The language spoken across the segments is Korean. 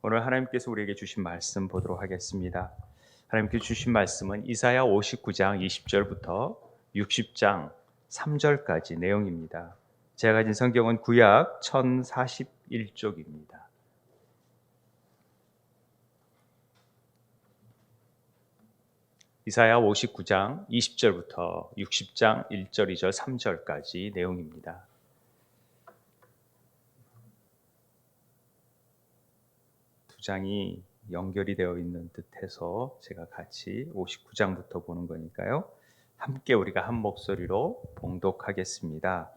오늘 하나님께서 우리에게 주신 말씀 보도록 하겠습니다. 하나님께서 주신 말씀은 이사야 59장 20절부터 60장 3절까지 내용입니다. 제가 가진 성경은 구약 1041쪽입니다. 이사야 59장 20절부터 60장 1절, 2절, 3절까지 내용입니다. 두 장이 연결이 되어 있는 듯해서 제가 같이 59장부터 보는 거니까요. 함께 우리가 한 목소리로 봉독하겠습니다.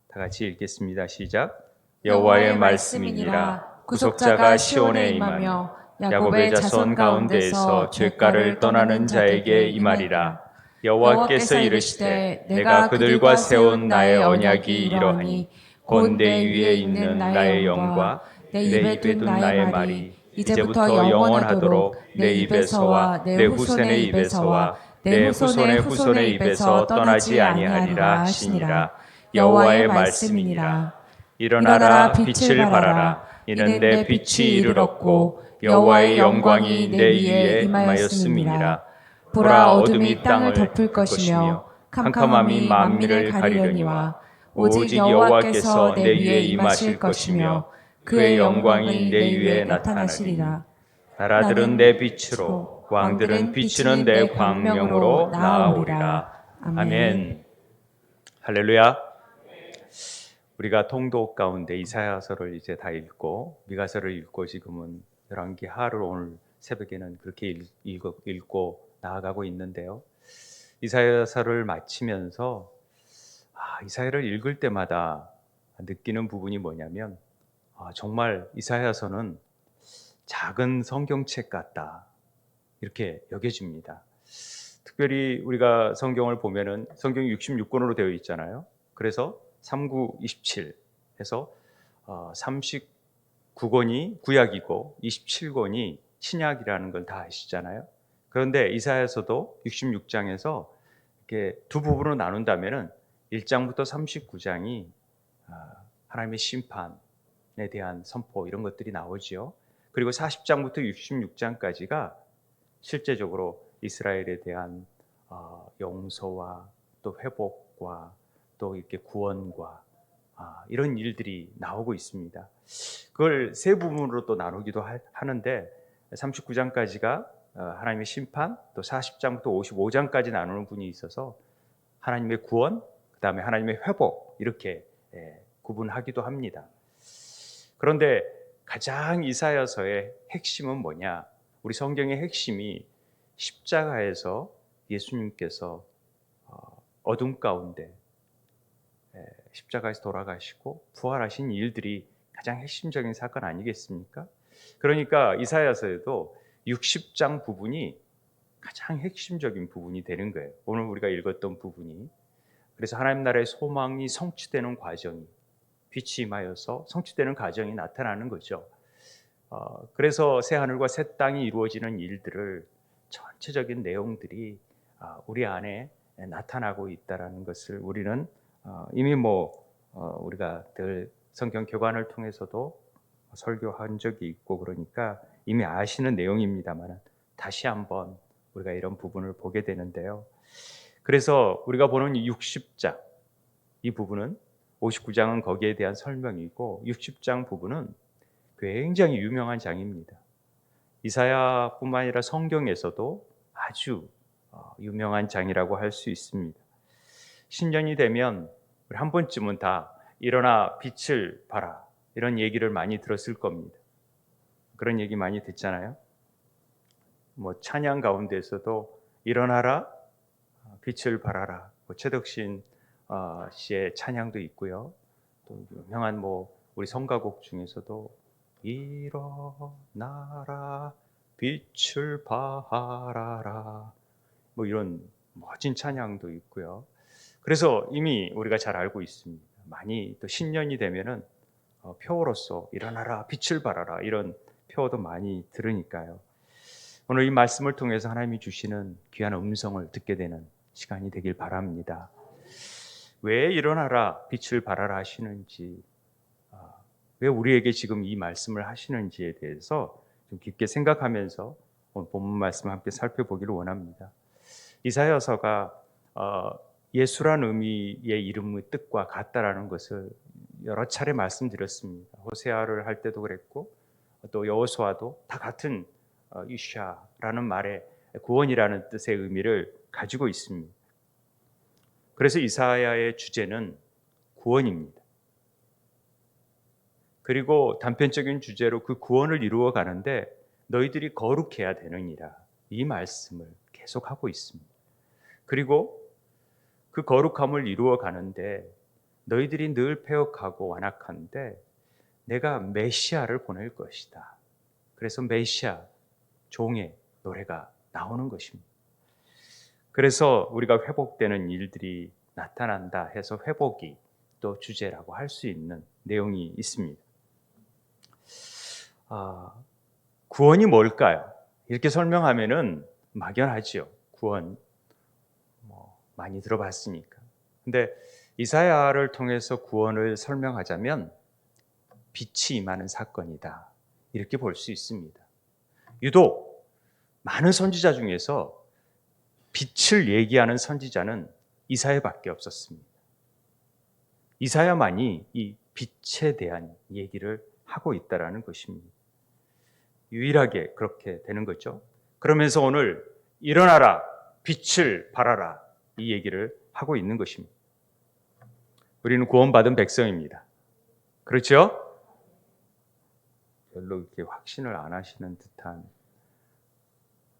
다 같이 읽겠습니다. 시작. 여호와의 말씀이니라. 구속자가 시온에 임하며 야곱의 자손 가운데에서 죄가를 떠나는 자에게 임하리라. 여호와께서 이르시되 내가 그들과 세운 나의 언약이 이러하니 곧 내 위에 있는 나의 영과 내 입에 둔 나의 말이 이제부터 영원하도록 내 입에서와 내 후손의 입에서와 내 후손의 후손의 입에서 떠나지 아니하리라 하시니라. 여호와의 말씀이니라. 일어나라 빛을 발하라. 이는 내 빛이 이르렀고 여호와의 영광이 내 위에 임하였음이니라. 보라, 어둠이 땅을 덮을 것이며 캄캄함이 만민을 가리려니와 오직 여호와께서 내 위에 임하실 것이며 그의 영광이 내 위에 나타나시리라. 나라들은 내 빛으로, 왕들은 비추는 내 광명으로 나아오리라. 아멘. 할렐루야. 우리가 통독 가운데 이사야서를 이제 다 읽고 미가서를 읽고 지금은 열왕기하를 오늘 새벽에는 그렇게 읽고 나아가고 있는데요. 이사야서를 마치면서 이사야를 읽을 때마다 느끼는 부분이 뭐냐면 정말 이사야서는 작은 성경책 같다 이렇게 여겨집니다. 특별히 우리가 성경을 보면은 성경이 66권으로 되어 있잖아요. 그래서 3927 해서 39권이 구약이고 27권이 신약이라는 걸 다 아시잖아요. 그런데 이사야서도 66장에서 이렇게 두 부분으로 나눈다면은 1장부터 39장이 하나님의 심판에 대한 선포 이런 것들이 나오지요. 그리고 40장부터 66장까지가 실제적으로 이스라엘에 대한 용서와 또 회복과 또 이렇게 구원과 이런 일들이 나오고 있습니다. 그걸 세 부분으로 또 나누기도 하는데 39장까지가 하나님의 심판, 또 40장부터 55장까지 나누는 분이 있어서 하나님의 구원, 그 다음에 하나님의 회복 이렇게 구분하기도 합니다. 그런데 가장 이사야서의 핵심은 뭐냐? 우리 성경의 핵심이 십자가에서 예수님께서 어둠 가운데 십자가에서 돌아가시고 부활하신 일들이 가장 핵심적인 사건 아니겠습니까? 그러니까 이사야서에도 60장 부분이 가장 핵심적인 부분이 되는 거예요. 오늘 우리가 읽었던 부분이. 그래서 하나님 나라의 소망이 성취되는 과정이 빛이 임하여서 성취되는 과정이 나타나는 거죠. 그래서 새 하늘과 새 땅이 이루어지는 일들을 전체적인 내용들이 우리 안에 나타나고 있다는 것을 우리는 이미 우리가 늘 성경 교관을 통해서도 설교한 적이 있고 그러니까 이미 아시는 내용입니다만 다시 한번 우리가 이런 부분을 보게 되는데요. 그래서 우리가 보는 60장 이 부분은 59장은 거기에 대한 설명이고 60장 부분은 굉장히 유명한 장입니다. 이사야뿐만 아니라 성경에서도 아주 유명한 장이라고 할 수 있습니다. 신년이 되면 우리 한 번쯤은 다 일어나 빛을 발하 이런 얘기를 많이 들었을 겁니다. 그런 얘기 많이 듣잖아요. 찬양 가운데서도 일어나라 빛을 발하라 최덕신 씨의 찬양도 있고요. 또 유명한 우리 성가곡 중에서도 일어나라 빛을 발하라 이런 멋진 찬양도 있고요. 그래서 이미 우리가 잘 알고 있습니다. 많이 또 신년이 되면은 표어로서 일어나라 빛을 발하라 이런 표어도 많이 들으니까요. 오늘 이 말씀을 통해서 하나님이 주시는 귀한 음성을 듣게 되는 시간이 되길 바랍니다. 왜 일어나라 빛을 발하라 하시는지, 왜 우리에게 지금 이 말씀을 하시는지에 대해서 좀 깊게 생각하면서 오늘 본문 말씀을 함께 살펴보기를 원합니다. 이사야서가 예수란 의미의 이름의 뜻과 같다라는 것을 여러 차례 말씀드렸습니다. 호세아를 할 때도 그랬고 또 여호수아도 다 같은 이샤라는 말의 구원이라는 뜻의 의미를 가지고 있습니다. 그래서 이사야의 주제는 구원입니다. 그리고 단편적인 주제로 그 구원을 이루어 가는데 너희들이 거룩해야 되느니라, 이 말씀을 계속하고 있습니다. 그리고 그 거룩함을 이루어 가는데 너희들이 늘 패역하고 완악한데 내가 메시아를 보낼 것이다. 그래서 메시아, 종의 노래가 나오는 것입니다. 그래서 우리가 회복되는 일들이 나타난다 해서 회복이 또 주제라고 할 수 있는 내용이 있습니다. 구원이 뭘까요? 이렇게 설명하면은 막연하지요. 구원 많이 들어봤으니까. 근데 이사야를 통해서 구원을 설명하자면 빛이 임하는 사건이다, 이렇게 볼 수 있습니다. 유독 많은 선지자 중에서 빛을 얘기하는 선지자는 이사야밖에 없었습니다. 이사야만이 이 빛에 대한 얘기를 하고 있다라는 것입니다. 유일하게 그렇게 되는 거죠. 그러면서 오늘 일어나라, 빛을 발하라, 이 얘기를 하고 있는 것입니다. 우리는 구원받은 백성입니다. 그렇죠? 별로 이렇게 확신을 안 하시는 듯한,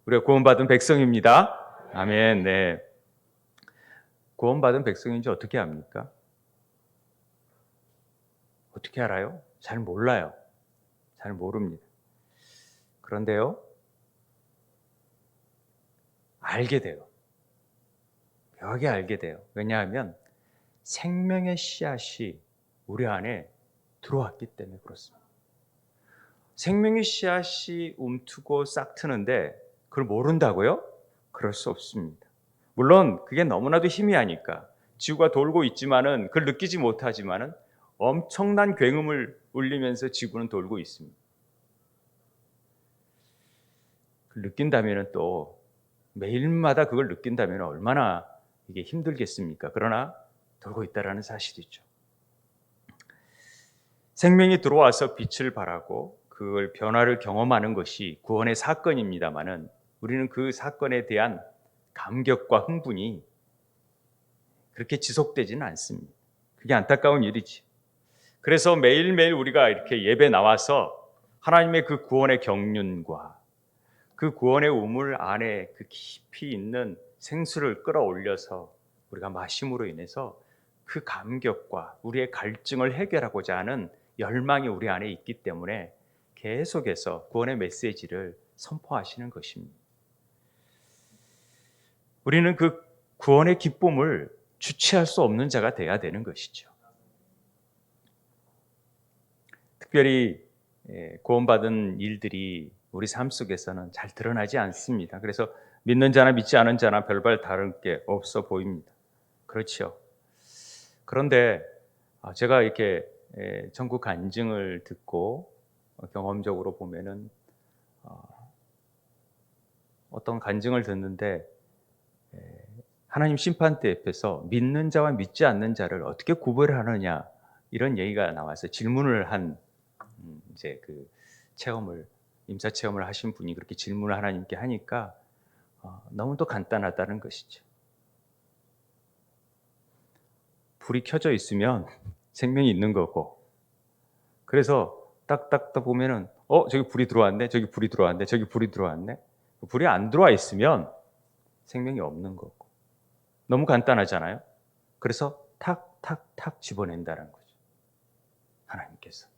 우리가 구원받은 백성입니다. 아멘. 네. 구원받은 백성인지 어떻게 압니까? 어떻게 알아요? 잘 몰라요. 잘 모릅니다. 그런데요, 알게 돼요. 묘하게 알게 돼요. 왜냐하면 생명의 씨앗이 우리 안에 들어왔기 때문에 그렇습니다. 생명의 씨앗이 움트고 싹트는데 그걸 모른다고요? 그럴 수 없습니다. 물론 그게 너무나도 희미하니까 지구가 돌고 있지만은 그걸 느끼지 못하지만은 엄청난 굉음을 울리면서 지구는 돌고 있습니다. 그걸 느낀다면은 또 매일마다 그걸 느낀다면 얼마나 이게 힘들겠습니까? 그러나 돌고 있다라는 사실이죠. 생명이 들어와서 빛을 발하고 그걸 변화를 경험하는 것이 구원의 사건입니다만은 우리는 그 사건에 대한 감격과 흥분이 그렇게 지속되지는 않습니다. 그게 안타까운 일이지. 그래서 매일매일 우리가 이렇게 예배 나와서 하나님의 그 구원의 경륜과 그 구원의 우물 안에 그 깊이 있는 생수를 끌어올려서 우리가 마심으로 인해서 그 감격과 우리의 갈증을 해결하고자 하는 열망이 우리 안에 있기 때문에 계속해서 구원의 메시지를 선포하시는 것입니다. 우리는 그 구원의 기쁨을 주체할 수 없는 자가 돼야 되는 것이죠. 특별히 구원받은 일들이 우리 삶 속에서는 잘 드러나지 않습니다. 그래서 믿는 자나 믿지 않은 자나 별반 다른 게 없어 보입니다. 그렇죠. 그런데 제가 이렇게 전국 간증을 듣고 경험적으로 보면은 어떤 간증을 듣는데 하나님 심판대 옆에서 믿는 자와 믿지 않는 자를 어떻게 구별하느냐, 이런 얘기가 나와서 질문을 한 이제 그 임사 체험을 하신 분이 그렇게 질문을 하나님께 하니까 너무도 간단하다는 것이죠. 불이 켜져 있으면 생명이 있는 거고, 그래서 딱딱딱 보면은 저기 불이 들어왔네, 저기 불이 들어왔네, 저기 불이 들어왔네. 불이 안 들어와 있으면 생명이 없는 거고. 너무 간단하잖아요. 그래서 탁탁탁 집어낸다는 거죠, 하나님께서.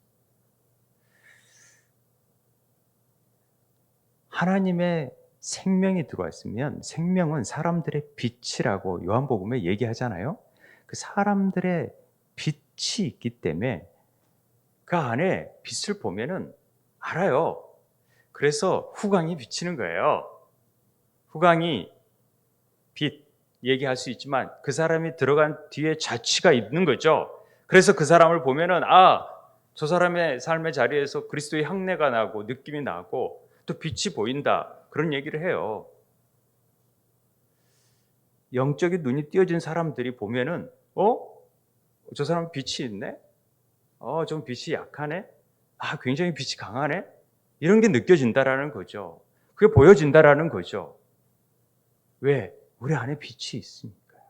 하나님의 생명이 들어와 있으면, 생명은 사람들의 빛이라고 요한복음에 얘기하잖아요. 그 사람들의 빛이 있기 때문에 그 안에 빛을 보면은 알아요. 그래서 후광이 비치는 거예요. 후광이 빛 얘기할 수 있지만 그 사람이 들어간 뒤에 자취가 있는 거죠. 그래서 그 사람을 보면은 저 사람의 삶의 자리에서 그리스도의 향내가 나고 느낌이 나고 또 빛이 보인다. 그런 얘기를 해요. 영적인 눈이 띄어진 사람들이 보면은 저 사람 빛이 있네? 좀 빛이 약하네? 굉장히 빛이 강하네? 이런 게 느껴진다라는 거죠. 그게 보여진다라는 거죠. 왜? 우리 안에 빛이 있으니까요.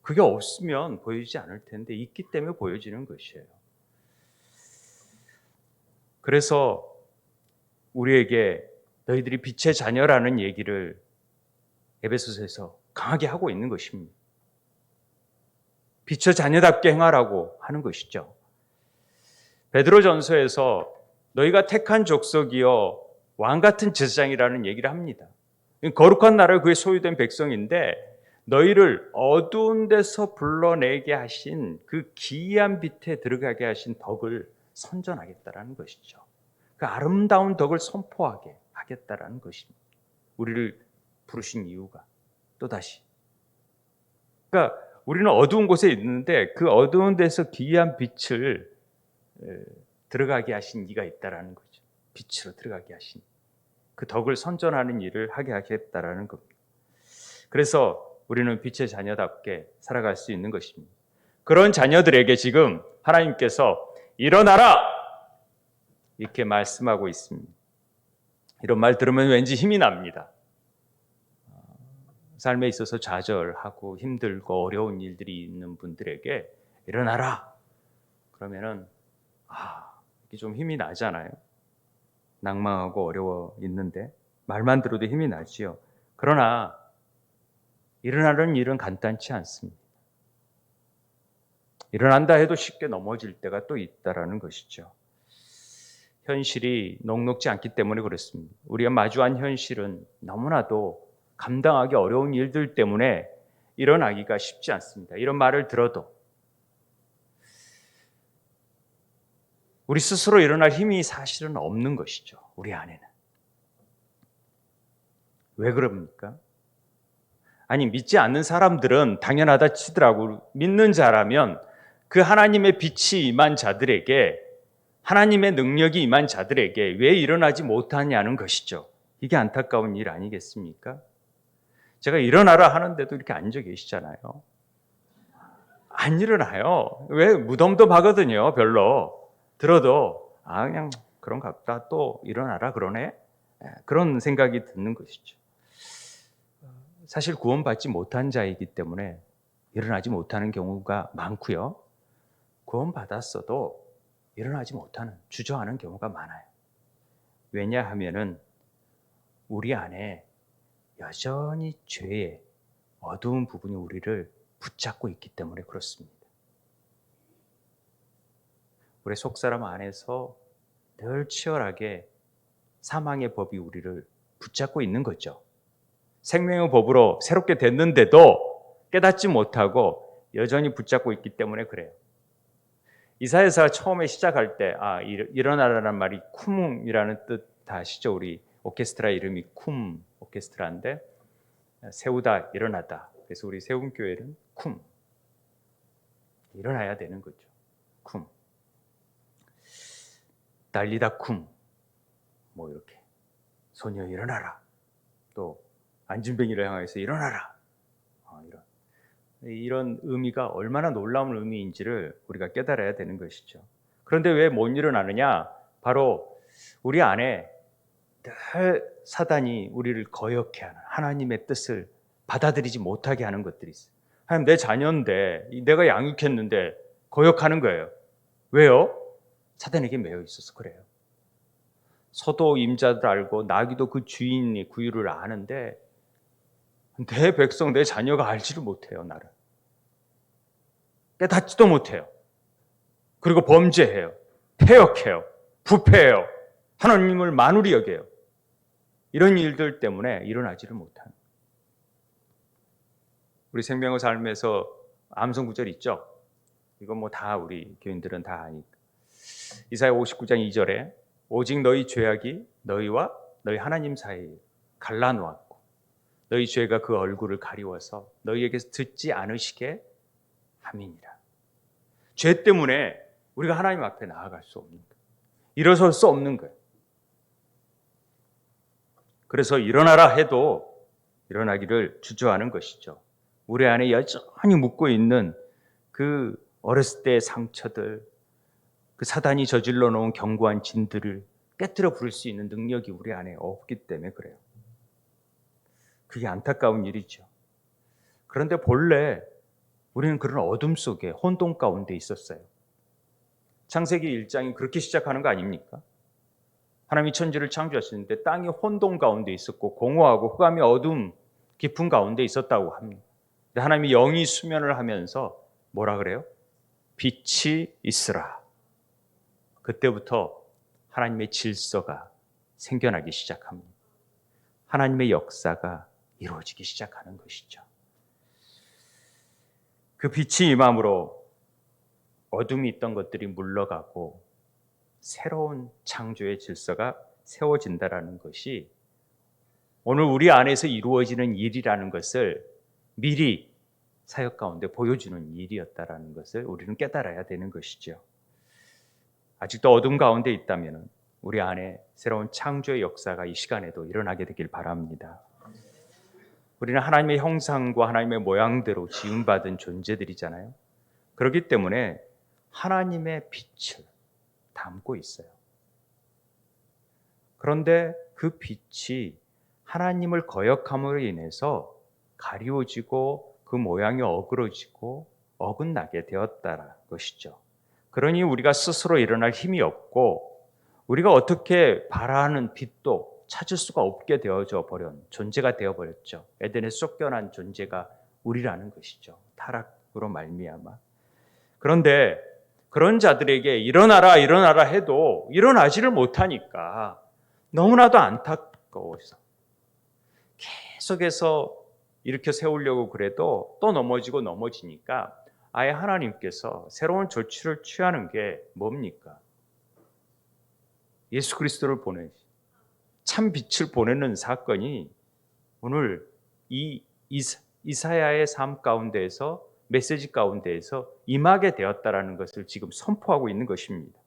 그게 없으면 보이지 않을 텐데 있기 때문에 보여지는 것이에요. 그래서 우리에게 너희들이 빛의 자녀라는 얘기를 에베소서에서 강하게 하고 있는 것입니다. 빛의 자녀답게 행하라고 하는 것이죠. 베드로전서에서 너희가 택한 족속이여 왕 같은 제사장이라는 얘기를 합니다. 거룩한 나라의 그의 소유된 백성인데 너희를 어두운 데서 불러내게 하신 그 기이한 빛에 들어가게 하신 덕을 선전하겠다라는 것이죠. 그 아름다운 덕을 선포하게 하겠다라는 것입니다. 우리를 부르신 이유가 또다시. 그러니까 우리는 어두운 곳에 있는데 그 어두운 데서 기이한 빛을 들어가게 하신 이가 있다라는 거죠. 빛으로 들어가게 하신 그 덕을 선전하는 일을 하게 하겠다라는 겁니다. 그래서 우리는 빛의 자녀답게 살아갈 수 있는 것입니다. 그런 자녀들에게 지금 하나님께서 일어나라! 이렇게 말씀하고 있습니다. 이런 말 들으면 왠지 힘이 납니다. 삶에 있어서 좌절하고 힘들고 어려운 일들이 있는 분들에게 일어나라! 그러면은 이게 좀 힘이 나잖아요. 낭망하고 어려워 있는데 말만 들어도 힘이 나지요. 그러나 일어나는 일은 간단치 않습니다. 일어난다 해도 쉽게 넘어질 때가 또 있다라는 것이죠. 현실이 녹록지 않기 때문에 그렇습니다. 우리가 마주한 현실은 너무나도 감당하기 어려운 일들 때문에 일어나기가 쉽지 않습니다. 이런 말을 들어도 우리 스스로 일어날 힘이 사실은 없는 것이죠. 우리 안에는. 왜 그럽니까? 아니, 믿지 않는 사람들은 당연하다 치더라고. 믿는 자라면 그 하나님의 빛이 임한 자들에게, 하나님의 능력이 임한 자들에게 왜 일어나지 못하냐는 것이죠. 이게 안타까운 일 아니겠습니까? 제가 일어나라 하는데도 이렇게 앉아 계시잖아요. 안 일어나요. 왜? 무덤덤하거든요. 별로. 들어도 그냥 그런가 보다, 또 일어나라 그러네. 그런 생각이 드는 것이죠. 사실 구원받지 못한 자이기 때문에 일어나지 못하는 경우가 많고요. 구원받았어도 일어나지 못하는, 주저하는 경우가 많아요. 왜냐하면은 우리 안에 여전히 죄의 어두운 부분이 우리를 붙잡고 있기 때문에 그렇습니다. 우리 속사람 안에서 늘 치열하게 사망의 법이 우리를 붙잡고 있는 거죠. 생명의 법으로 새롭게 됐는데도 깨닫지 못하고 여전히 붙잡고 있기 때문에 그래요. 이사야서가 처음에 시작할 때 일어나라는 말이 쿰이라는 뜻 다 아시죠? 우리 오케스트라 이름이 쿰 오케스트라인데 세우다, 일어나다. 그래서 우리 세움교회는 쿰, 일어나야 되는 거죠. 쿰, 달리다 쿰, 뭐 이렇게 소녀 일어나라. 또 안진뱅이를 향해서 일어나라. 이런 의미가 얼마나 놀라운 의미인지를 우리가 깨달아야 되는 것이죠. 그런데 왜 못 일어나느냐? 바로 우리 안에 늘 사단이 우리를 거역해 하는, 하나님의 뜻을 받아들이지 못하게 하는 것들이 있어요. 하나님, 내 자녀인데, 내가 양육했는데 거역하는 거예요. 왜요? 사단에게 매여 있어서 그래요. 소도 임자들 알고 나귀도 그 주인이 구유를 아는데 내 백성, 내 자녀가 알지를 못해요. 나를 깨닫지도 못해요. 그리고 범죄해요. 패역해요. 부패해요. 하나님을 만우리 여겨요. 이런 일들 때문에 일어나지를 못하는. 우리 생명의 삶에서 암송 구절 있죠? 이건 뭐 다 우리 교인들은 다 아니까. 이사야 59장 2절에 오직 너희 죄악이 너희와 너희 하나님 사이에 갈라놓았고 너희 죄가 그 얼굴을 가리워서 너희에게서 듣지 않으시게 함이니라. 죄 때문에 우리가 하나님 앞에 나아갈 수 없는 거예요. 일어설 수 없는 거예요. 그래서 일어나라 해도 일어나기를 주저하는 것이죠. 우리 안에 여전히 묻고 있는 그 어렸을 때의 상처들, 그 사단이 저질러 놓은 견고한 진들을 깨뜨려 부를 수 있는 능력이 우리 안에 없기 때문에 그래요. 그게 안타까운 일이죠. 그런데 본래 우리는 그런 어둠 속에 혼돈 가운데 있었어요. 창세기 1장이 그렇게 시작하는 거 아닙니까? 하나님이 천지를 창조하시는데 땅이 혼돈 가운데 있었고 공허하고 흑암이 어둠 깊은 가운데 있었다고 합니다. 근데 하나님이 영이 수면을 하면서 뭐라 그래요? 빛이 있으라. 그때부터 하나님의 질서가 생겨나기 시작합니다. 하나님의 역사가 이루어지기 시작하는 것이죠. 그 빛이 임함으로 어둠이 있던 것들이 물러가고 새로운 창조의 질서가 세워진다라는 것이 오늘 우리 안에서 이루어지는 일이라는 것을 미리 사역 가운데 보여주는 일이었다라는 것을 우리는 깨달아야 되는 것이죠. 아직도 어둠 가운데 있다면 우리 안에 새로운 창조의 역사가 이 시간에도 일어나게 되길 바랍니다. 우리는 하나님의 형상과 하나님의 모양대로 지음받은 존재들이잖아요. 그렇기 때문에 하나님의 빛을 담고 있어요. 그런데 그 빛이 하나님을 거역함으로 인해서 가리워지고 그 모양이 어그러지고 어긋나게 되었다는 것이죠. 그러니 우리가 스스로 일어날 힘이 없고 우리가 어떻게 바라는 빛도 찾을 수가 없게 되어져 버린 존재가 되어버렸죠. 에덴에 쫓겨난 존재가 우리라는 것이죠. 타락으로 말미암아. 그런데 그런 자들에게 일어나라 일어나라 해도 일어나지를 못하니까 너무나도 안타까워서 계속해서 일으켜 세우려고 그래도 또 넘어지니까 아예 하나님께서 새로운 조치를 취하는 게 뭡니까? 예수 그리스도를 보내시 참 빛을 보내는 사건이 오늘 이 이사야의 삶 가운데에서 메시지 가운데에서 임하게 되었다라는 것을 지금 선포하고 있는 것입니다.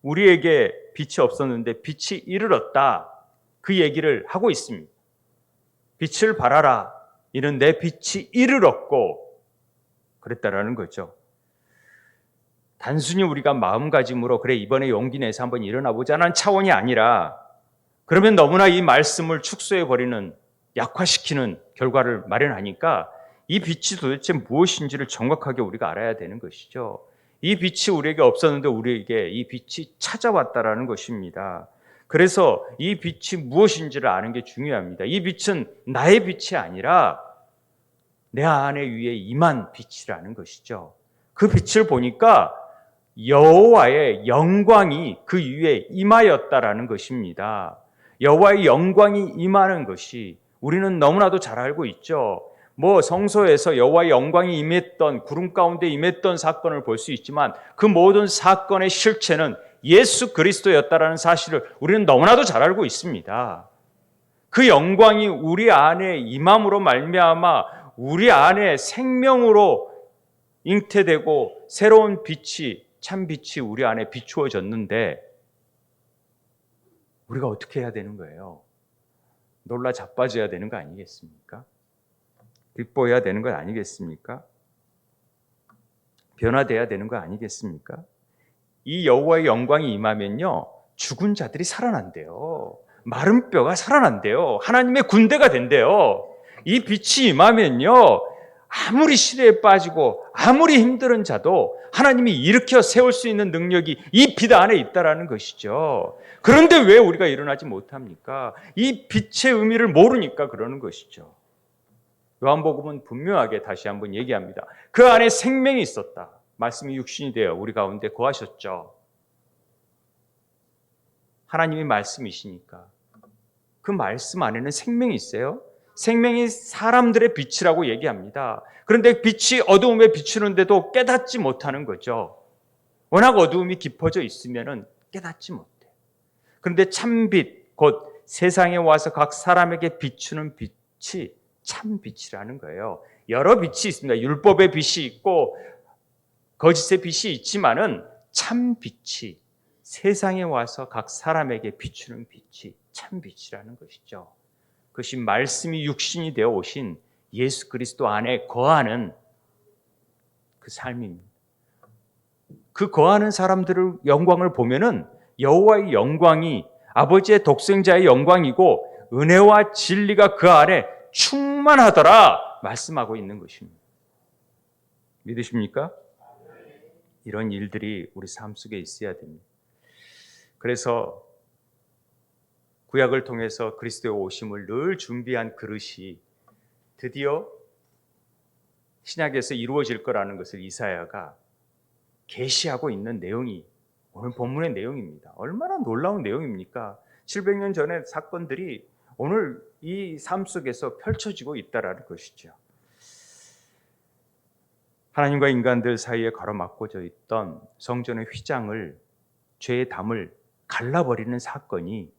우리에게 빛이 없었는데 빛이 이르렀다. 그 얘기를 하고 있습니다. 빛을 발하라. 이는 내 빛이 이르렀고 그랬다라는 거죠. 단순히 우리가 마음가짐으로 그래 이번에 용기 내서 한번 일어나 보자는 차원이 아니라 그러면 너무나 이 말씀을 축소해버리는 약화시키는 결과를 마련하니까 이 빛이 도대체 무엇인지를 정확하게 우리가 알아야 되는 것이죠. 이 빛이 우리에게 없었는데 우리에게 이 빛이 찾아왔다라는 것입니다. 그래서 이 빛이 무엇인지를 아는 게 중요합니다. 이 빛은 나의 빛이 아니라 내 안에 위에 임한 빛이라는 것이죠. 그 빛을 보니까 여호와의 영광이 그 위에 임하였다라는 것입니다. 여호와의 영광이 임하는 것이 우리는 너무나도 잘 알고 있죠. 성소에서 여호와의 영광이 임했던 구름 가운데 임했던 사건을 볼 수 있지만 그 모든 사건의 실체는 예수 그리스도였다라는 사실을 우리는 너무나도 잘 알고 있습니다. 그 영광이 우리 안에 임함으로 말미암아 우리 안에 생명으로 잉태되고 새로운 빛이 참 빛이 우리 안에 비추어졌는데 우리가 어떻게 해야 되는 거예요? 놀라 자빠져야 되는 거 아니겠습니까? 기뻐해야 되는 것 아니겠습니까? 변화돼야 되는 거 아니겠습니까? 이 여호와의 영광이 임하면요 죽은 자들이 살아난대요. 마른 뼈가 살아난대요. 하나님의 군대가 된대요. 이 빛이 임하면요 아무리 시대에 빠지고 아무리 힘든 자도 하나님이 일으켜 세울 수 있는 능력이 이 빛 안에 있다라는 것이죠. 그런데 왜 우리가 일어나지 못합니까? 이 빛의 의미를 모르니까 그러는 것이죠. 요한복음은 분명하게 다시 한번 얘기합니다. 그 안에 생명이 있었다. 말씀이 육신이 되어 우리 가운데 거하셨죠. 하나님이 말씀이시니까 그 말씀 안에는 생명이 있어요. 생명이 사람들의 빛이라고 얘기합니다. 그런데 빛이 어두움에 비추는데도 깨닫지 못하는 거죠. 워낙 어두움이 깊어져 있으면 깨닫지 못해. 그런데 참빛, 곧 세상에 와서 각 사람에게 비추는 빛이 참 빛이라는 거예요. 여러 빛이 있습니다. 율법의 빛이 있고 거짓의 빛이 있지만은 참 빛이 세상에 와서 각 사람에게 비추는 빛이 참 빛이라는 것이죠. 그것이 말씀이 육신이 되어 오신 예수 그리스도 안에 거하는 그 삶입니다. 그 거하는 사람들의 영광을 보면은 여호와의 영광이 아버지의 독생자의 영광이고 은혜와 진리가 그 안에 충만하더라 말씀하고 있는 것입니다. 믿으십니까? 이런 일들이 우리 삶 속에 있어야 됩니다. 그래서 구약을 통해서 그리스도의 오심을 늘 준비한 그릇이 드디어 신약에서 이루어질 거라는 것을 이사야가 계시하고 있는 내용이 오늘 본문의 내용입니다. 얼마나 놀라운 내용입니까? 700년 전의 사건들이 오늘 이 삶 속에서 펼쳐지고 있다는 것이죠. 하나님과 인간들 사이에 가로막고져 있던 성전의 휘장을, 죄의 담을 갈라버리는 사건이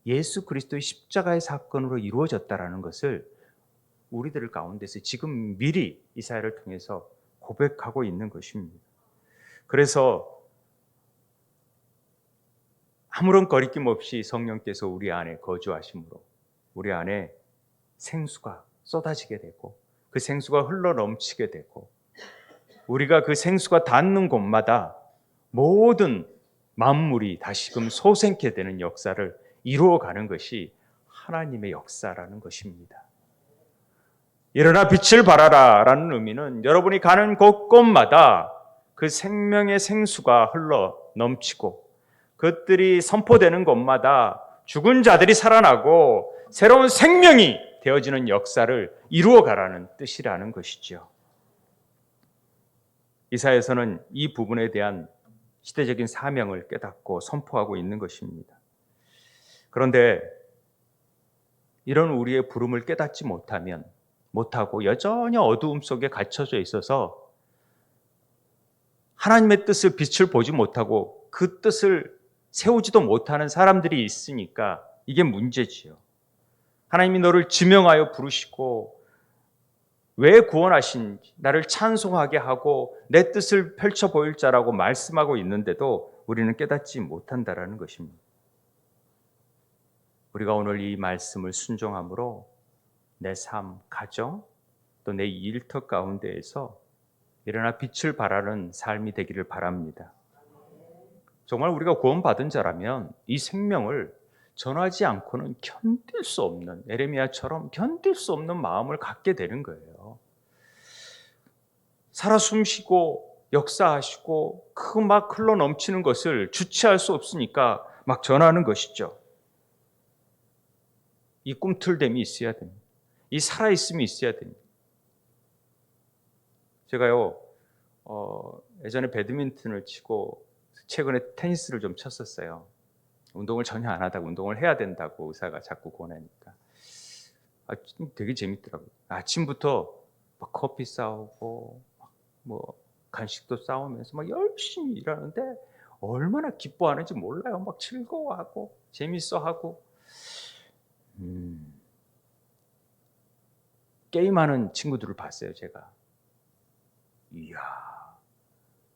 예수 그리스도의 십자가의 사건으로 이루어졌다는 것을 우리들 가운데서 지금 미리 이사야를 통해서 고백하고 있는 것입니다. 그래서 아무런 거리낌 없이 성령께서 우리 안에 거주하심으로 우리 안에 생수가 쏟아지게 되고 그 생수가 흘러 넘치게 되고 우리가 그 생수가 닿는 곳마다 모든 만물이 다시금 솟게 되는 역사를 이루어가는 것이 하나님의 역사라는 것입니다. 일어나 빛을 발하라 라는 의미는 여러분이 가는 곳곳마다 그 생명의 생수가 흘러 넘치고 그것들이 선포되는 곳마다 죽은 자들이 살아나고 새로운 생명이 되어지는 역사를 이루어가라는 뜻이라는 것이죠. 이사야서는 이 부분에 대한 시대적인 사명을 깨닫고 선포하고 있는 것입니다. 그런데 이런 우리의 부름을 깨닫지 못하고 여전히 어두움 속에 갇혀져 있어서 하나님의 뜻을 빛을 보지 못하고 그 뜻을 세우지도 못하는 사람들이 있으니까 이게 문제지요. 하나님이 너를 지명하여 부르시고 왜 구원하신지 나를 찬송하게 하고 내 뜻을 펼쳐 보일 자라고 말씀하고 있는데도 우리는 깨닫지 못한다라는 것입니다. 우리가 오늘 이 말씀을 순종함으로 내 삶, 가정, 또 내 일터 가운데에서 일어나 빛을 발하는 삶이 되기를 바랍니다. 정말 우리가 구원받은 자라면 이 생명을 전하지 않고는 견딜 수 없는, 에레미야처럼 견딜 수 없는 마음을 갖게 되는 거예요. 살아 숨쉬고 역사하시고 그 막 흘러 넘치는 것을 주체할 수 없으니까 막 전하는 것이죠. 이 꿈틀됨이 있어야 됩니다. 이 살아있음이 있어야 됩니다. 제가요, 예전에 배드민턴을 치고 최근에 테니스를 좀 쳤었어요. 운동을 전혀 안 하다가 운동을 해야 된다고 의사가 자꾸 권하니까. 되게 재밌더라고요. 아침부터 막 커피 싸우고, 뭐 간식도 싸우면서 막 열심히 일하는데 얼마나 기뻐하는지 몰라요. 막 즐거워하고 재밌어하고. 게임하는 친구들을 봤어요, 제가. 이야,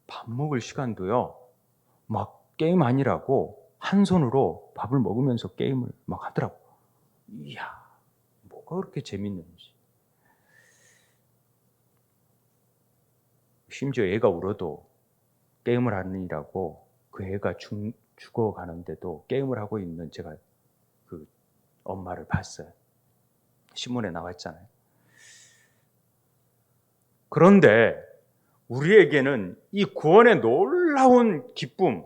밥 먹을 시간도요, 막 게임 아니라고 한 손으로 밥을 먹으면서 게임을 막 하더라고. 이야, 뭐가 그렇게 재밌는지. 심지어 애가 울어도 게임을 하느라고 그 애가 죽어가는데도 게임을 하고 있는 제가 그 엄마를 봤어요. 신문에 나왔잖아요. 그런데 우리에게는 이 구원의 놀라운 기쁨,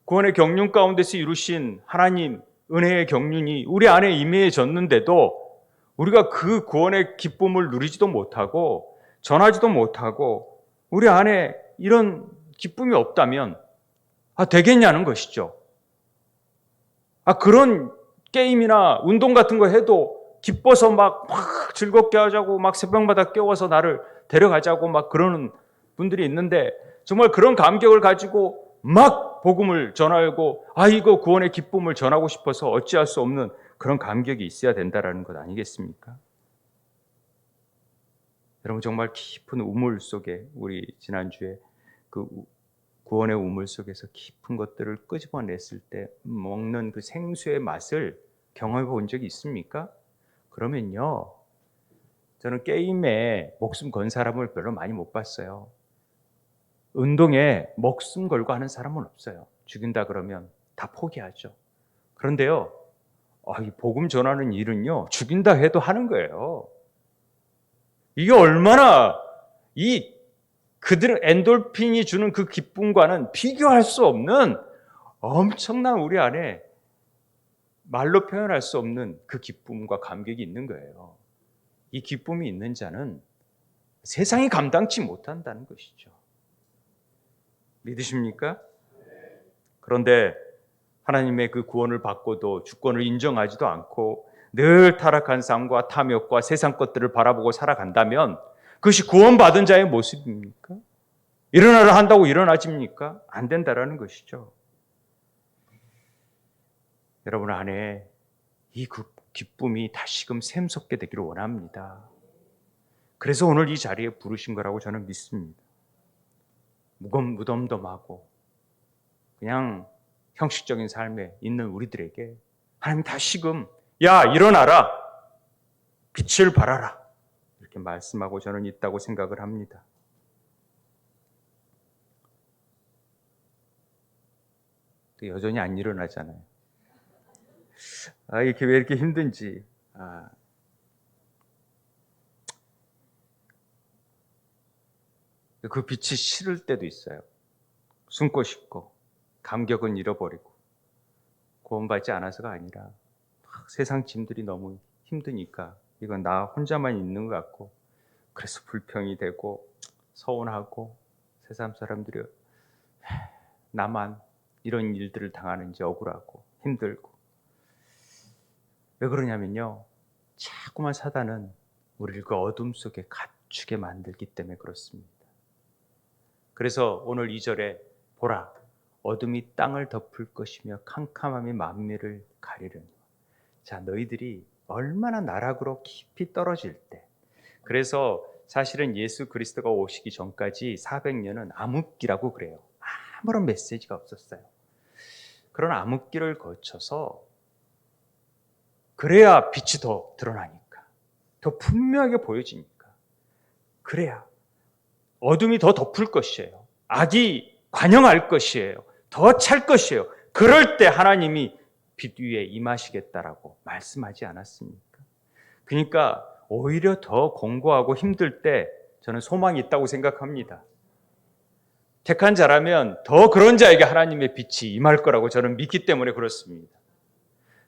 구원의 경륜 가운데서 이루신 하나님 은혜의 경륜이 우리 안에 임해졌는데도 우리가 그 구원의 기쁨을 누리지도 못하고 전하지도 못하고 우리 안에 이런 기쁨이 없다면 되겠냐는 것이죠. 그런 게임이나 운동 같은 거 해도 기뻐서 막 즐겁게 하자고 막 새벽마다 깨워서 나를 데려가자고 막 그러는 분들이 있는데 정말 그런 감격을 가지고 막 복음을 전하고 이거 구원의 기쁨을 전하고 싶어서 어찌할 수 없는 그런 감격이 있어야 된다는 것 아니겠습니까? 여러분 정말 깊은 우물 속에 우리 지난주에 그 구원의 우물 속에서 깊은 것들을 끄집어냈을 때 먹는 그 생수의 맛을 경험해 본 적이 있습니까? 그러면요, 저는 게임에 목숨 건 사람을 별로 많이 못 봤어요. 운동에 목숨 걸고 하는 사람은 없어요. 죽인다 그러면 다 포기하죠. 그런데요, 이 복음 전하는 일은요, 죽인다 해도 하는 거예요. 이게 얼마나 그들은 엔돌핀이 주는 그 기쁨과는 비교할 수 없는 엄청난 우리 안에 말로 표현할 수 없는 그 기쁨과 감격이 있는 거예요. 이 기쁨이 있는 자는 세상이 감당치 못한다는 것이죠. 믿으십니까? 그런데 하나님의 그 구원을 받고도 주권을 인정하지도 않고 늘 타락한 삶과 탐욕과 세상 것들을 바라보고 살아간다면 그것이 구원받은 자의 모습입니까? 일어나라 한다고 일어나집니까? 안 된다라는 것이죠. 여러분 안에 이 기쁨이 다시금 샘솟게 되기를 원합니다. 그래서 오늘 이 자리에 부르신 거라고 저는 믿습니다. 무덤덤하고 그냥 형식적인 삶에 있는 우리들에게 하나님 다시금 야 일어나라, 빛을 발하라 이렇게 말씀하고 저는 있다고 생각을 합니다. 여전히 안 일어나잖아요. 이렇게 왜 이렇게 힘든지. 그 빛이 싫을 때도 있어요. 숨고 싶고 감격은 잃어버리고 구원받지 않아서가 아니라 세상 짐들이 너무 힘드니까 이건 나 혼자만 있는 것 같고 그래서 불평이 되고 서운하고 세상 사람들이 나만 이런 일들을 당하는지 억울하고 힘들고. 왜 그러냐면요, 자꾸만 사단은 우리를 그 어둠 속에 갇히게 만들기 때문에 그렇습니다. 그래서 오늘 2절에 보라 어둠이 땅을 덮을 것이며 캄캄함이 만민을 가리려니. 자, 너희들이 얼마나 나락으로 깊이 떨어질 때, 그래서 사실은 예수 그리스도가 오시기 전까지 400년은 암흑기라고 그래요. 아무런 메시지가 없었어요. 그런 암흑기를 거쳐서 그래야 빛이 더 드러나니까, 더 분명하게 보여지니까, 그래야 어둠이 더 덮을 것이에요. 악이 관영할 것이에요. 더 찰 것이에요. 그럴 때 하나님이 빛 위에 임하시겠다라고 말씀하지 않았습니까? 그러니까 오히려 더 공고하고 힘들 때 저는 소망이 있다고 생각합니다. 택한 자라면 더 그런 자에게 하나님의 빛이 임할 거라고 저는 믿기 때문에 그렇습니다.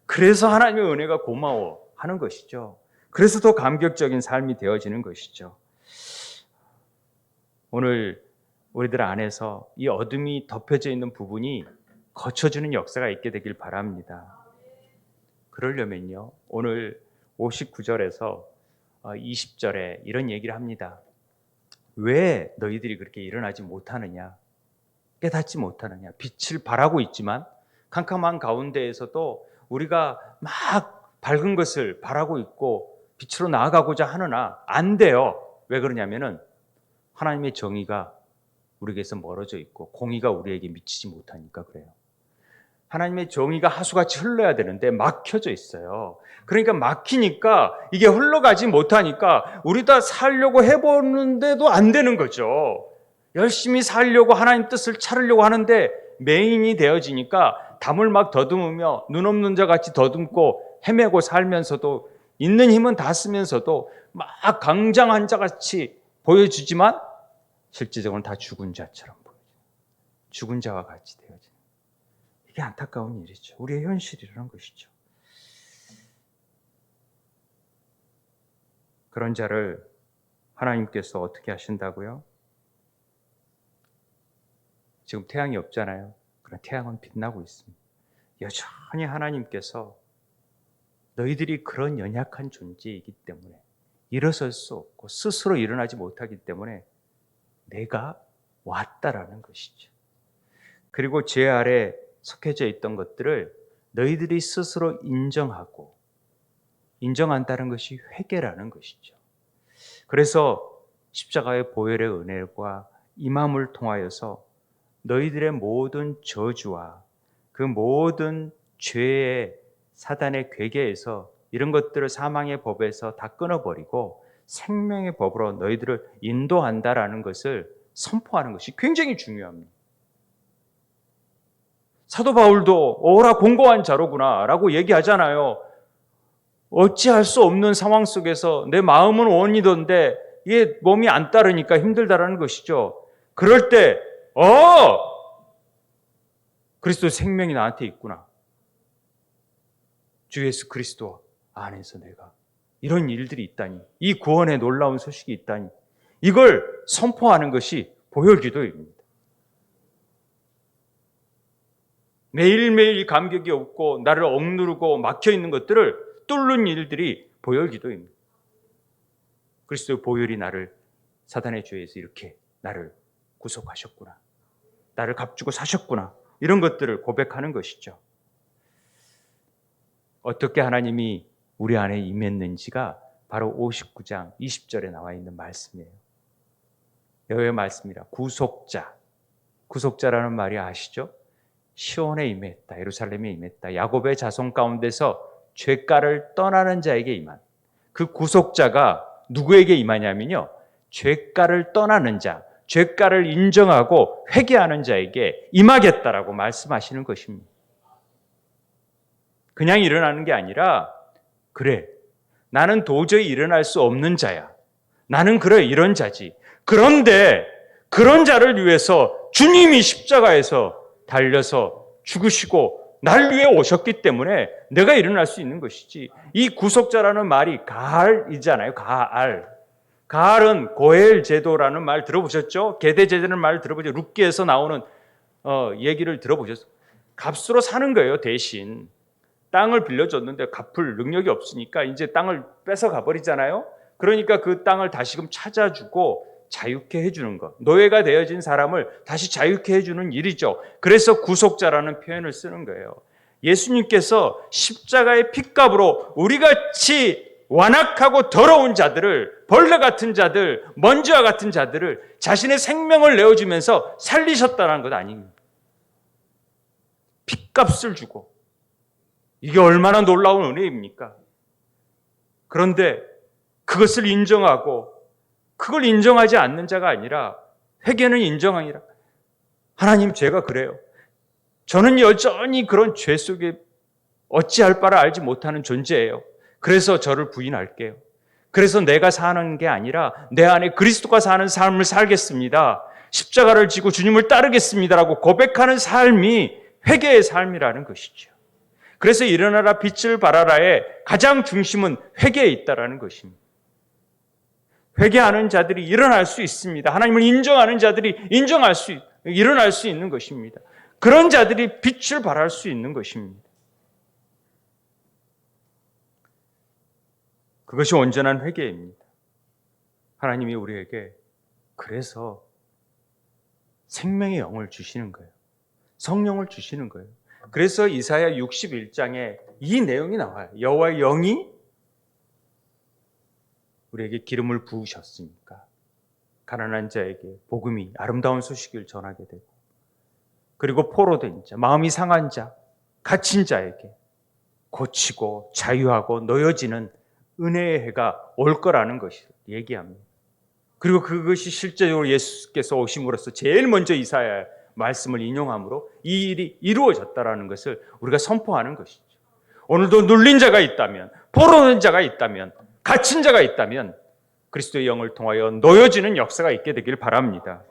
그래서 하나님의 은혜가 고마워하는 것이죠. 그래서 더 감격적인 삶이 되어지는 것이죠. 오늘 우리들 안에서 이 어둠이 덮여져 있는 부분이 거쳐주는 역사가 있게 되길 바랍니다. 그러려면요, 오늘 59절에서 20절에 이런 얘기를 합니다. 왜 너희들이 그렇게 일어나지 못하느냐, 깨닫지 못하느냐. 빛을 발하고 있지만 캄캄한 가운데에서도 우리가 막 밝은 것을 바라고 있고 빛으로 나아가고자 하느나 안 돼요. 왜 그러냐면은 하나님의 정의가 우리에게서 멀어져 있고 공의가 우리에게 미치지 못하니까 그래요. 하나님의 정의가 하수같이 흘러야 되는데 막혀져 있어요. 그러니까 막히니까 이게 흘러가지 못하니까 우리 다 살려고 해보는데도 안 되는 거죠. 열심히 살려고 하나님 뜻을 차르려고 하는데 맹인이 되어지니까 담을 막 더듬으며 눈 없는 자 같이 더듬고 헤매고 살면서도 있는 힘은 다 쓰면서도 막 강장한 자 같이 보여주지만 실제적으로는 다 죽은 자처럼 보여요. 죽은 자와 같이 되어지는. 이게 안타까운 일이죠. 우리의 현실이라는 것이죠. 그런 자를 하나님께서 어떻게 하신다고요? 지금 태양이 없잖아요. 그러나 태양은 빛나고 있습니다. 여전히 하나님께서 너희들이 그런 연약한 존재이기 때문에 일어설 수 없고 스스로 일어나지 못하기 때문에 내가 왔다라는 것이죠. 그리고 죄 아래 속해져 있던 것들을 너희들이 스스로 인정한다는 것이 회개라는 것이죠. 그래서 십자가의 보혈의 은혜와 임함을 통하여서 너희들의 모든 저주와 그 모든 죄의 사단의 괴계에서 이런 것들을 사망의 법에서 다 끊어버리고 생명의 법으로 너희들을 인도한다라는 것을 선포하는 것이 굉장히 중요합니다. 사도 바울도 오라 공고한 자로구나 라고 얘기하잖아요. 어찌할 수 없는 상황 속에서 내 마음은 원이던데 이게 몸이 안 따르니까 힘들다라는 것이죠. 그럴 때 그리스도의 생명이 나한테 있구나. 주 예수 그리스도 안에서 내가 이런 일들이 있다니, 이 구원의 놀라운 소식이 있다니, 이걸 선포하는 것이 보혈기도입니다. 매일매일 감격이 없고 나를 억누르고 막혀있는 것들을 뚫는 일들이 보혈기도입니다. 그리스도의 보혈이 나를 사단의 죄에서 이렇게 나를 구속하셨구나, 나를 값주고 사셨구나, 이런 것들을 고백하는 것이죠. 어떻게 하나님이 우리 안에 임했는지가 바로 59장 20절에 나와 있는 말씀이에요. 여호와의 말씀이라. 구속자라는 말이 아시죠? 시온에 임했다, 예루살렘에 임했다. 야곱의 자손 가운데서 죄가를 떠나는 자에게 임한 그 구속자가 누구에게 임하냐면요, 죄가를 떠나는 자, 죄가를 인정하고 회개하는 자에게 임하겠다라고 말씀하시는 것입니다. 그냥 일어나는 게 아니라, 그래, 나는 도저히 일어날 수 없는 자야, 나는 그래 이런 자지. 그런데 그런 자를 위해서 주님이 십자가에서 달려서 죽으시고 날 위해 오셨기 때문에 내가 일어날 수 있는 것이지. 이 구속자라는 말이 가알이잖아요. 가알은 고엘 제도라는 말 들어보셨죠? 계대 제도라는 말 들어보셨죠? 룻기에서 나오는 얘기를 들어보셨어요? 값으로 사는 거예요. 대신 땅을 빌려줬는데 갚을 능력이 없으니까 이제 땅을 뺏어가 버리잖아요. 그러니까 그 땅을 다시금 찾아주고 자유케 해주는 것, 노예가 되어진 사람을 다시 자유케 해주는 일이죠. 그래서 구속자라는 표현을 쓰는 거예요. 예수님께서 십자가의 핏값으로 우리같이 완악하고 더러운 자들을, 벌레 같은 자들, 먼지와 같은 자들을 자신의 생명을 내어주면서 살리셨다는 것 아닙니까? 핏값을 주고. 이게 얼마나 놀라운 은혜입니까? 그런데 그것을 인정하고 그걸 인정하지 않는 자가 아니라, 회개는 인정하니라. 하나님, 제가 그래요. 저는 여전히 그런 죄 속에 어찌할 바를 알지 못하는 존재예요. 그래서 저를 부인할게요. 그래서 내가 사는 게 아니라 내 안에 그리스도가 사는 삶을 살겠습니다. 십자가를 지고 주님을 따르겠습니다라고 고백하는 삶이 회개의 삶이라는 것이죠. 그래서 일어나라 빛을 발하라의 가장 중심은 회개에 있다라는 것입니다. 회개하는 자들이 일어날 수 있습니다. 하나님을 인정하는 자들이 일어날 수 있는 것입니다. 그런 자들이 빛을 발할 수 있는 것입니다. 그것이 온전한 회개입니다. 하나님이 우리에게 그래서 생명의 영을 주시는 거예요. 성령을 주시는 거예요. 그래서 이사야 61장에 이 내용이 나와요. 여호와의 영이 우리에게 기름을 부으셨으니까 가난한 자에게 복음이, 아름다운 소식을 전하게 되고, 그리고 포로된 자, 마음이 상한 자, 갇힌 자에게 고치고 자유하고 놓여지는 은혜의 해가 올 거라는 것을 얘기합니다. 그리고 그것이 실제적으로 예수께서 오심으로써 제일 먼저 이사야의 말씀을 인용함으로 이 일이 이루어졌다라는 것을 우리가 선포하는 것이죠. 오늘도 눌린 자가 있다면, 포로된 자가 있다면, 갇힌 자가 있다면 그리스도의 영을 통하여 놓여지는 역사가 있게 되길 바랍니다.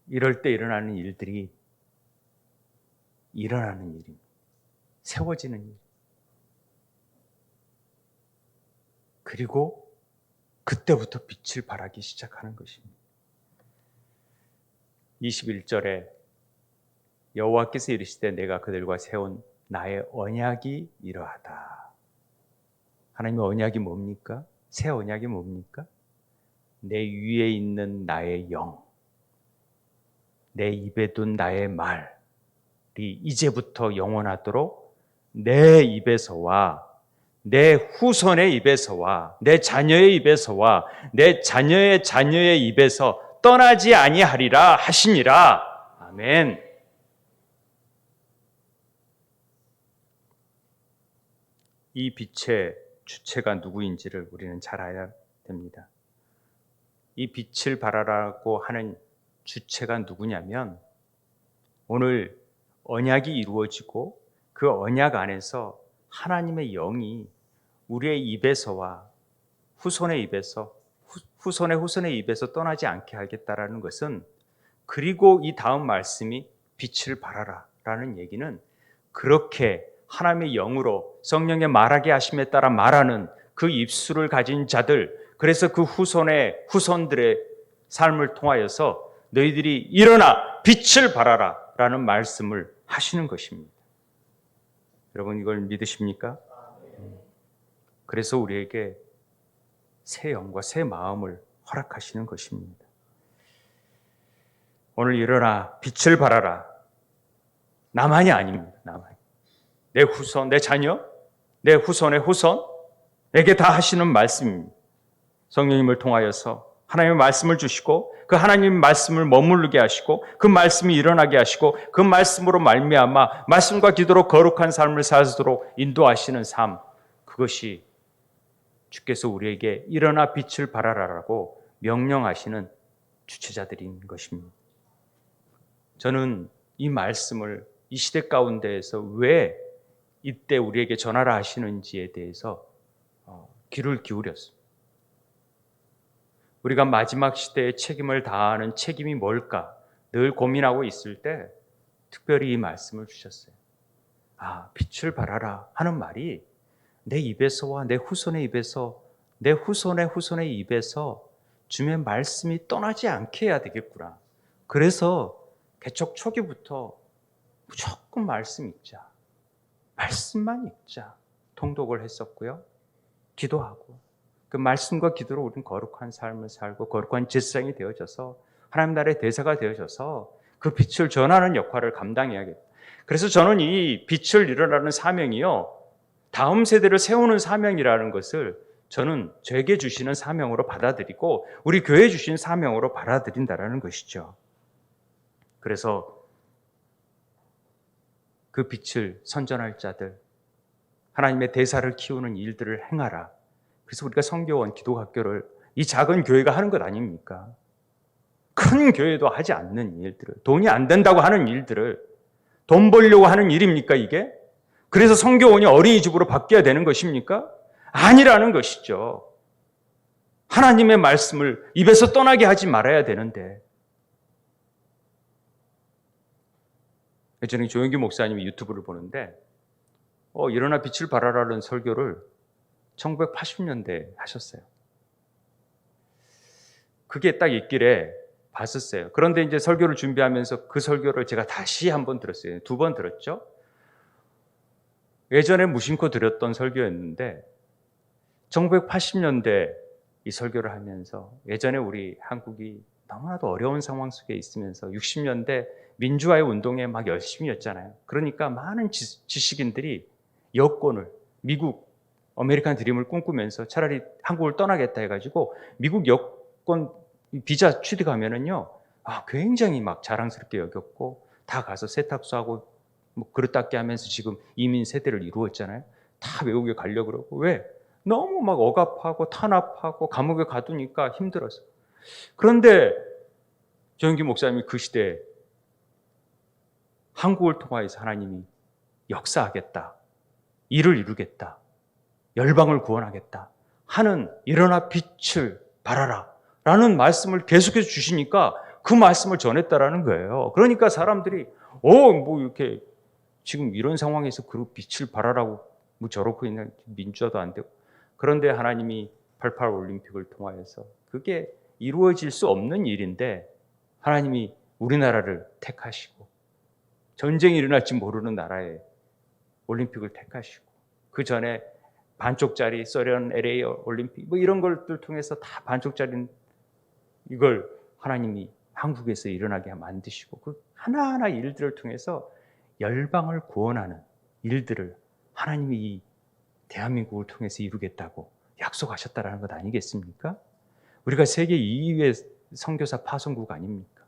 이럴 때 일어나는 일들이 일어나는 일입니다. 세워지는 일. 그리고 그때부터 빛을 발하기 시작하는 것입니다. 21절에 여호와께서 이르시되 내가 그들과 세운 나의 언약이 이러하다. 하나님의 언약이 뭡니까? 새 언약이 뭡니까? 내 위에 있는 나의 영, 내 입에 둔 나의 말이 이제부터 영원하도록 내 입에서와 내 후손의 입에서와 내 자녀의 입에서와 내 자녀의 자녀의 입에서 떠나지 아니하리라 하시니라. 아멘. 이 빛의 주체가 누구인지를 우리는 잘 알아야 됩니다. 이 빛을 발하라고 하는 주체가 누구냐면 오늘 언약이 이루어지고 그 언약 안에서 하나님의 영이 우리의 입에서와 후손의 입에서 후손의 입에서 떠나지 않게 하겠다라는 것은, 그리고 이 다음 말씀이 빛을 발하라 라는 얘기는 그렇게 하나님의 영으로 성령의 말하게 하심에 따라 말하는 그 입술을 가진 자들, 그래서 그 후손들의 삶을 통하여서 너희들이 일어나 빛을 발하라 라는 말씀을 하시는 것입니다. 여러분 이걸 믿으십니까? 그래서 우리에게 새 영과 새 마음을 허락하시는 것입니다. 오늘 일어나 빛을 발하라. 나만이 아닙니다. 나만. 내 후손, 내 자녀, 내 후손의 후손, 내게 다 하시는 말씀입니다. 성령님을 통하여서 하나님의 말씀을 주시고 그 하나님의 말씀을 머무르게 하시고 그 말씀이 일어나게 하시고 그 말씀으로 말미암아 말씀과 기도로 거룩한 삶을 살도록 인도하시는 삶, 그것이 주께서 우리에게 일어나 빛을 발하라라고 명령하시는 주체자들인 것입니다. 저는 이 말씀을 이 시대 가운데에서 왜 이때 우리에게 전하라 하시는지에 대해서 귀를 기울였습니다. 우리가 마지막 시대에 책임을 다하는 책임이 뭘까 늘 고민하고 있을 때 특별히 이 말씀을 주셨어요. 빛을 발하라 하는 말이 내 입에서와 내 후손의 입에서, 내 후손의 입에서 주의 말씀이 떠나지 않게 해야 되겠구나. 그래서 개척 초기부터 무조건 말씀 읽자, 말씀만 읽자 통독을 했었고요. 기도하고 그 말씀과 기도로 우리는 거룩한 삶을 살고 거룩한 제사장이 되어져서 하나님 나라의 대사가 되어져서 그 빛을 전하는 역할을 감당해야겠다. 그래서 저는 이 빛을 일어나는 사명이요, 다음 세대를 세우는 사명이라는 것을 저는 저에게 주시는 사명으로 받아들이고 우리 교회에 주신 사명으로 받아들인다라는 것이죠. 그래서 그 빛을 선전할 자들, 하나님의 대사를 키우는 일들을 행하라. 그래서 우리가 성교원, 기도학교를 이 작은 교회가 하는 것 아닙니까? 큰 교회도 하지 않는 일들을, 돈이 안 된다고 하는 일들을 돈 벌려고 하는 일입니까 이게? 그래서 성교원이 어린이집으로 바뀌어야 되는 것입니까? 아니라는 것이죠. 하나님의 말씀을 입에서 떠나게 하지 말아야 되는데. 예전에 조영기 목사님이 유튜브를 보는데 일어나 빛을 발하라는 설교를 1980년대에 하셨어요. 그게 딱 있길래 봤었어요. 그런데 이제 설교를 준비하면서 그 설교를 제가 다시 한번 들었어요. 2번 들었죠. 예전에 무심코 드렸던 설교였는데 1980년대 이 설교를 하면서 예전에 우리 한국이 너무나도 어려운 상황 속에 있으면서 60년대 민주화의 운동에 막 열심히 했잖아요. 그러니까 많은 지식인들이 여권을, 미국 아메리칸 드림을 꿈꾸면서 차라리 한국을 떠나겠다 해가지고 미국 여권 비자 취득하면은요, 굉장히 막 자랑스럽게 여겼고 다 가서 세탁소하고 뭐 그릇 닦기 하면서 지금 이민 세대를 이루었잖아요. 다 외국에 가려고 그러고. 왜? 너무 막 억압하고 탄압하고 감옥에 가두니까 힘들어서. 그런데 조영기 목사님이 그 시대에 한국을 통하여서 하나님이 역사하겠다, 일을 이루겠다, 열방을 구원하겠다 하는 일어나 빛을 발하라 라는 말씀을 계속해서 주시니까 그 말씀을 전했다라는 거예요. 그러니까 사람들이 뭐 이렇게 지금 이런 상황에서 그 빛을 발하라고 뭐 저렇게 있는 민주화도 안 되고. 그런데 하나님이 88 올림픽을 통하여서 그게 이루어질 수 없는 일인데 하나님이 우리나라를 택하시고 전쟁이 일어날지 모르는 나라에 올림픽을 택하시고 그 전에 반쪽짜리 소련 LA 올림픽 뭐 이런 것들 통해서 다 반쪽짜리 이걸 하나님이 한국에서 일어나게 만드시고 그 하나하나 일들을 통해서 열방을 구원하는 일들을 하나님이 이 대한민국을 통해서 이루겠다고 약속하셨다라는 것 아니겠습니까? 우리가 세계 2위의 선교사 파송국 아닙니까?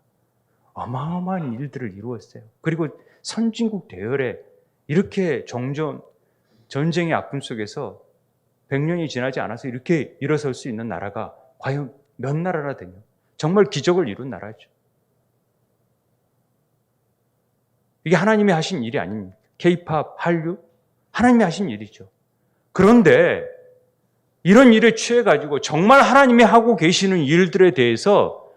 어마어마한 일들을 이루었어요. 그리고 선진국 대열에 이렇게 전쟁의 아픔 속에서 100년이 지나지 않아서 이렇게 일어설 수 있는 나라가 과연 몇 나라나 되냐? 정말 기적을 이룬 나라죠. 이게 하나님이 하신 일이 아닙니까? K-팝, 한류? 하나님이 하신 일이죠. 그런데 이런 일에 취해가지고 정말 하나님이 하고 계시는 일들에 대해서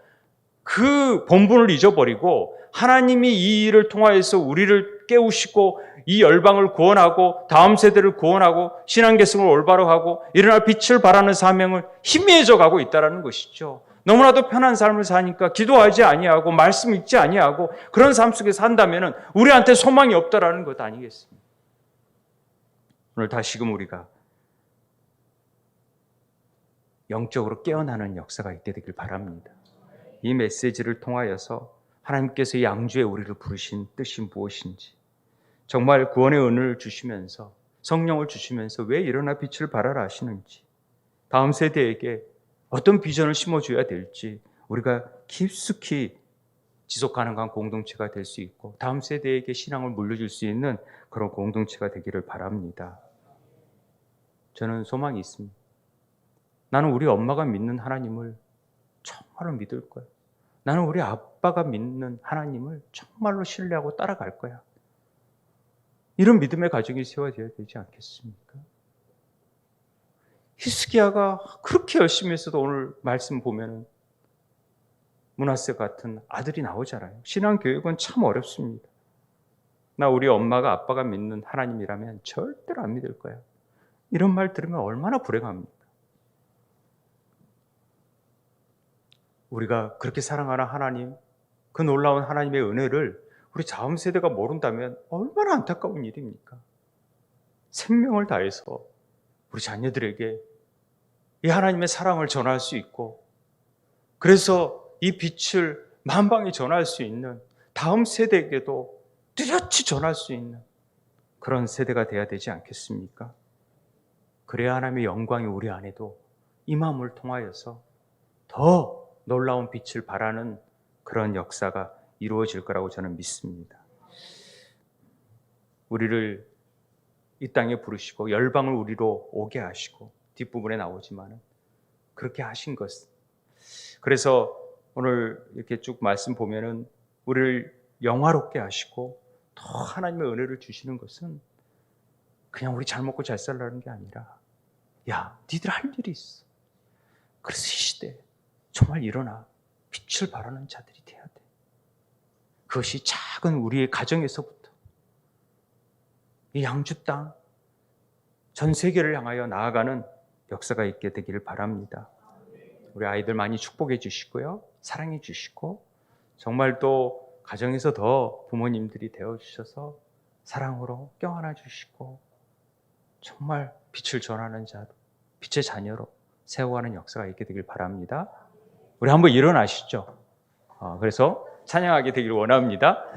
그 본분을 잊어버리고 하나님이 이 일을 통하여서 우리를 깨우시고 이 열방을 구원하고 다음 세대를 구원하고 신앙계승을 올바로 하고 일어날 빛을 발하는 사명을 희미해져 가고 있다는 것이죠. 너무나도 편한 삶을 사니까 기도하지 아니하고 말씀 읽지 아니하고 그런 삶 속에 산다면 우리한테 소망이 없다라는 것 아니겠습니까? 오늘 다시금 우리가 영적으로 깨어나는 역사가 있게 되길 바랍니다. 이 메시지를 통하여서 하나님께서 양주에 우리를 부르신 뜻이 무엇인지, 정말 구원의 은혜를 주시면서 성령을 주시면서 왜 일어나 빛을 발하라 하시는지, 다음 세대에게 어떤 비전을 심어줘야 될지 우리가 깊숙이 지속 가능한 공동체가 될 수 있고 다음 세대에게 신앙을 물려줄 수 있는 그런 공동체가 되기를 바랍니다. 저는 소망이 있습니다. 나는 우리 엄마가 믿는 하나님을 정말로 믿을 거야. 나는 우리 아빠가 믿는 하나님을 정말로 신뢰하고 따라갈 거야. 이런 믿음의 가정이 세워져야 되지 않겠습니까? 히스기야가 그렇게 열심히 했어도 오늘 말씀 보면 므낫세 같은 아들이 나오잖아요. 신앙교육은 참 어렵습니다. 나 우리 엄마가 아빠가 믿는 하나님이라면 절대로 안 믿을 거야. 이런 말 들으면 얼마나 불행합니까? 우리가 그렇게 사랑하는 하나님, 그 놀라운 하나님의 은혜를 우리 다음 세대가 모른다면 얼마나 안타까운 일입니까? 생명을 다해서 우리 자녀들에게 이 하나님의 사랑을 전할 수 있고, 그래서 이 빛을 만방에 전할 수 있는, 다음 세대에게도 뚜렷이 전할 수 있는 그런 세대가 돼야 되지 않겠습니까? 그래야 하나님의 영광이 우리 안에도 이 마음을 통하여서 더 놀라운 빛을 발하는 그런 역사가 이루어질 거라고 저는 믿습니다. 우리를 이 땅에 부르시고 열방을 우리로 오게 하시고, 뒷부분에 나오지만 그렇게 하신 것. 그래서 오늘 이렇게 쭉 말씀 보면은 우리를 영화롭게 하시고 더 하나님의 은혜를 주시는 것은 그냥 우리 잘 먹고 잘 살라는 게 아니라, 야, 니들 할 일이 있어. 그래서 이 시대에 정말 일어나 빛을 발하는 자들이 돼야 돼. 그것이 작은 우리의 가정에서부터 이 양주 땅, 전 세계를 향하여 나아가는 역사가 있게 되기를 바랍니다. 우리 아이들 많이 축복해 주시고요, 사랑해 주시고, 정말 또 가정에서 더 부모님들이 되어주셔서 사랑으로 껴안아 주시고 정말 빛을 전하는 자로, 빛의 자녀로 세워가는 역사가 있게 되길 바랍니다. 우리 한번 일어나시죠. 그래서 찬양하게 되기를 원합니다.